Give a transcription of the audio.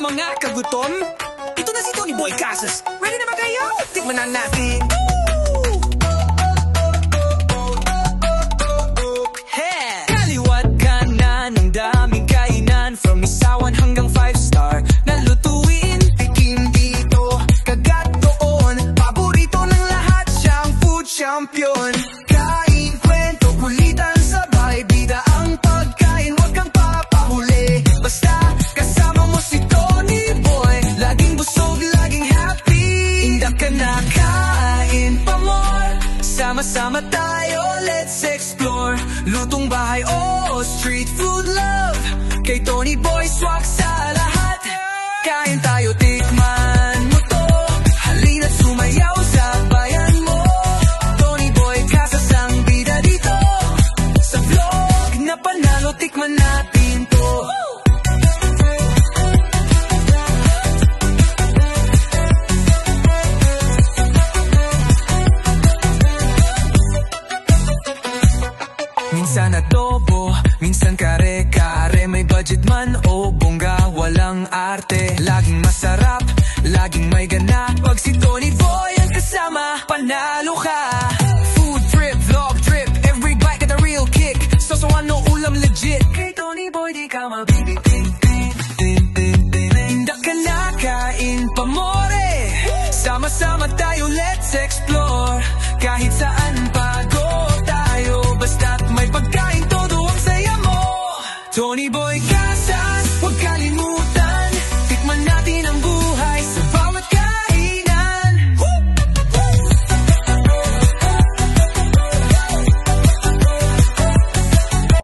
mga kagutom? Ito na si Tony Boy Casas. Ready na ba kayo? Tikman na natin. Hey! Kaliwat kanan ng daming kainan, from isawan hanggang 5-star na lutuin. Tikim dito, kagat doon. Paborito ng lahat, siyang food champion. Kain, kwento, kulitan, sabay, bida ang pagkain. Huwag kang papahuli, basta kasama mo si Tony Boy. Laging busog, laging happy. Indak ka na, kain pa more. Sama-sama tayo, let's explore. Lutong bahay o street food love, kay Tony Boy swak sa lahat. Kain tayo, tikman mo to. Halina't sumayaw sa bayan mo. Tony Boy Casas ang bida dito. Sa vlog na panalo, tikman natin to. Minsan adobo, minsan kare-kare. May budget man o bongga, walang arte. Laging masarap, laging may gana. Pag si Tony Boy ang kasama, panalo ka. Food trip, vlog trip, every bite got a real kick. So ano ulam legit, kay Tony Boy di ka mabibitin. Indak ka na, kain pa more. Sama-sama tayo, let's explore. Kahit saan pagod tayo, basta't may pagkain, todo ang saya mo. Tony Boy